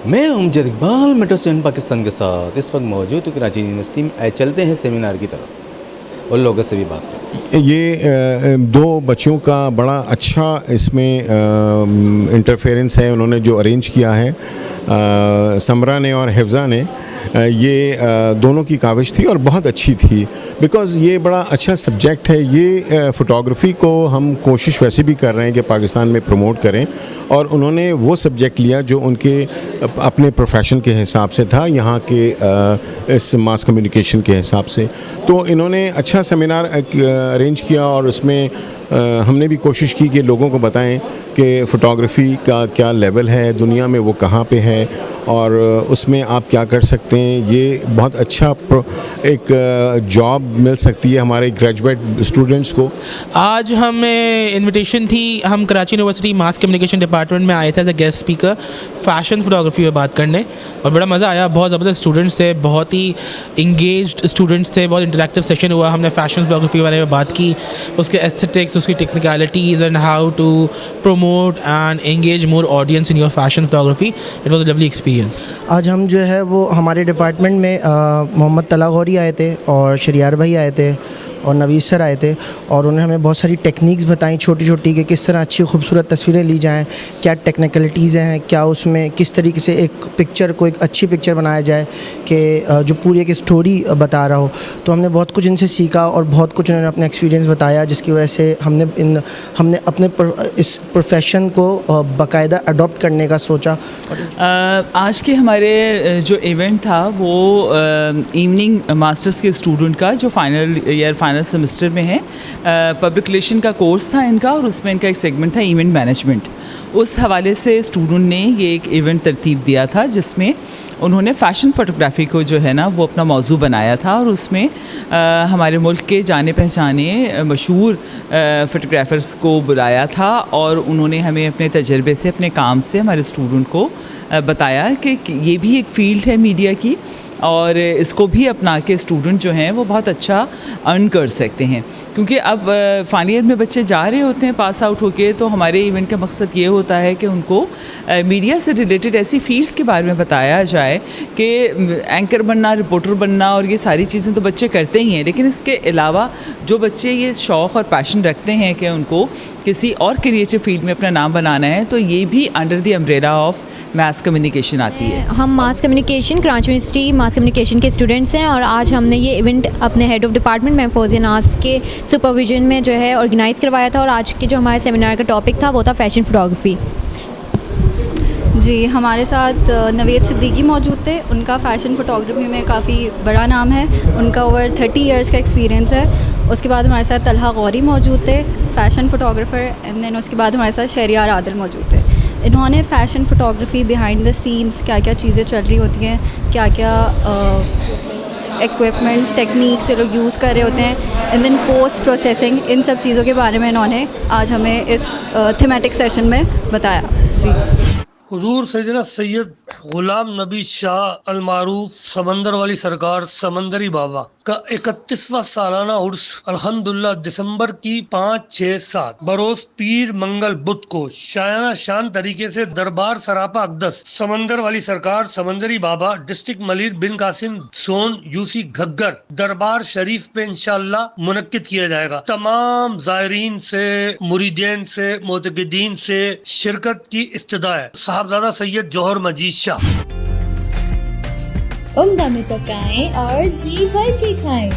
میں امجد اقبال میٹرو سین پاکستان کے ساتھ اس وقت موجود ہوں کراچی یونیورسٹی میں. چلتے ہیں سیمینار کی طرف اور لوگوں سے بھی بات کرتے ہیں. یہ دو بچوں کا بڑا اچھا اس میں انٹرفیرنس ہے. انہوں نے جو ارینج کیا ہے سمرا نے اور حفظہ نے, یہ دونوں کی کاوش تھی اور بہت اچھی تھی, بیکاز یہ بڑا اچھا سبجیکٹ ہے. یہ فوٹوگرافی کو ہم کوشش ویسے بھی کر رہے ہیں کہ پاکستان میں پروموٹ کریں, اور انہوں نے وہ سبجیکٹ لیا جو ان کے اپنے پروفیشن کے حساب سے تھا, یہاں کے اس ماس کمیونیکیشن کے حساب سے. تو انہوں نے اچھا سیمینار ارینج کیا, اور اس میں ہم نے بھی کوشش کی کہ لوگوں کو بتائیں کہ فوٹوگرافی کا کیا لیول ہے دنیا میں, وہ کہاں پہ ہے, اور اس میں آپ کیا کر سکتے ہیں. یہ بہت اچھا ایک جاب مل سکتی ہے ہمارے گریجویٹ اسٹوڈنٹس کو. آج ہمیں انویٹیشن تھی, ہم Karachi university mass communication department میں آئے تھے as a guest speaker fashion photography پہ بات کرنے, اور بڑا مزہ آیا. بہت زبردست اسٹوڈنٹس تھے, بہت ہی انگیجڈ اسٹوڈنٹس تھے, بہت انٹریکٹیو سیشن ہوا. ہم نے فیشن فوٹوگرافی کے بارے میں بات کی, اس کے ایستھیٹکس, اس کی technicalities, and how to promote and engage more audience in your fashion photography. It was a lovely experience. آج ہم جو ہے وہ ہمارے ڈپارٹمنٹ میں محمد طلع غوری آئے تھے, اور شریار بھائی آئے تھے, اور نوید سر آئے تھے, اور انہوں نے ہمیں بہت ساری ٹیکنیکس بتائیں چھوٹی چھوٹی کہ کس طرح اچھی خوبصورت تصویریں لی جائیں, کیا ٹیکنیکلٹیز ہیں, کیا اس میں کس طریقے سے ایک پکچر کو ایک اچھی پکچر بنایا جائے کہ جو پوری ایک اسٹوری بتا رہا ہو. تو ہم نے بہت کچھ ان سے سیکھا, اور بہت کچھ انہوں نے اپنا ایکسپیرینس بتایا, جس کی وجہ سے ہم نے اپنے اس پروفیشن کو باقاعدہ اڈاپٹ کرنے کا سوچا. آج کے ہمارے جو ایونٹ تھا وہ ایوننگ ماسٹرز کے اسٹوڈنٹ کا جو فائنل سیمسٹر میں ہے, پبلک ریلیشن کا کورس تھا ان کا, اور اس میں ان کا ایک سیگمنٹ تھا ایونٹ مینجمنٹ. اس حوالے سے اسٹوڈنٹ نے یہ ایک ایونٹ ترتیب دیا تھا جس میں انہوں نے فیشن فوٹوگرافی کو جو ہے نا وہ اپنا موضوع بنایا تھا, اور اس میں ہمارے ملک کے جانے پہچانے مشہور فوٹوگرافرز کو بلایا تھا, اور انہوں نے ہمیں اپنے تجربے سے, اپنے کام سے ہمارے اسٹوڈنٹ کو بتایا کہ یہ بھی ایک فیلڈ ہے میڈیا کی, اور اس کو بھی اپنا کے اسٹوڈنٹ جو ہیں وہ بہت اچھا ارن کر سکتے ہیں. کیونکہ اب فائنل ایئر میں بچے جا رہے ہوتے ہیں پاس آؤٹ ہو کے, تو ہمارے ایونٹ کا مقصد یہ ہوتا ہے کہ ان کو میڈیا سے ریلیٹڈ ایسی فیلڈس کے بارے میں بتایا جائے کہ اینکر بننا, رپورٹر بننا, اور یہ ساری چیزیں تو بچے کرتے ہی ہیں, لیکن اس کے علاوہ جو بچے یہ شوق اور پیشن رکھتے ہیں کہ ان کو کسی اور کریٹو فیلڈ میں اپنا نام بنانا ہے, تو یہ بھی under the umbrella of mass communication آتی ہے. ہم mass communication Karachi university mass communication کے اسٹوڈنٹس ہیں, اور آج ہم نے یہ ایونٹ اپنے ہیڈ آف ڈپارٹمنٹ میں فوزیہ ناز کے سپرویژن میں جو ہے آرگنائز کروایا تھا, اور آج کے جو ہمارے سیمینار کا ٹاپک تھا وہ تھا فیشن فوٹوگرافی. جی, ہمارے ساتھ نوید صدیقی موجود تھے. ان کا فیشن فوٹوگرافی میں کافی بڑا نام ہے, ان کا اوور 30 ایئرس کا ایکسپیرینس ہے. اس کے بعد ہمارے ساتھ طلحہ غوری موجود تھے, فیشن فوٹوگرافر, اینڈ دین اس کے بعد ہمارے ساتھ شہریار عادل موجود تھے. انہوں نے fashion photography behind the sense کیا کیا چیزیں چل رہی ہوتی ہیں, کیا کیا ایکوپمنٹس ٹیکنیکس لوگ یوز کر رہے ہوتے ہیں, اینڈ دین پوسٹ پروسیسنگ, ان سب چیزوں کے بارے میں انہوں نے آج ہمیں اس تھیمیٹک سیشن میں بتایا. جی, حضور سیدنا سید غلام نبی شاہ المعروف سمندر والی سرکار سمندری بابا کا 31واں سالانہ عرس الحمدللہ دسمبر کی 5، 6، 7 بروز پیر منگل بدھ کو شایانہ شان طریقے سے دربار سراپا اقدس سمندر والی سرکار سمندری بابا ڈسٹرکٹ ملیر بن قاسم زون یوسی گھگر دربار شریف پہ انشاءاللہ منعقد کیا جائے گا. تمام زائرین سے, مریدین سے, معتقدین سے شرکت کی استدعا ہے. صاحبزادہ سید جوہر مجید شاہ. عمدہ میں پکائیں اور جی بھر کے کھائیں.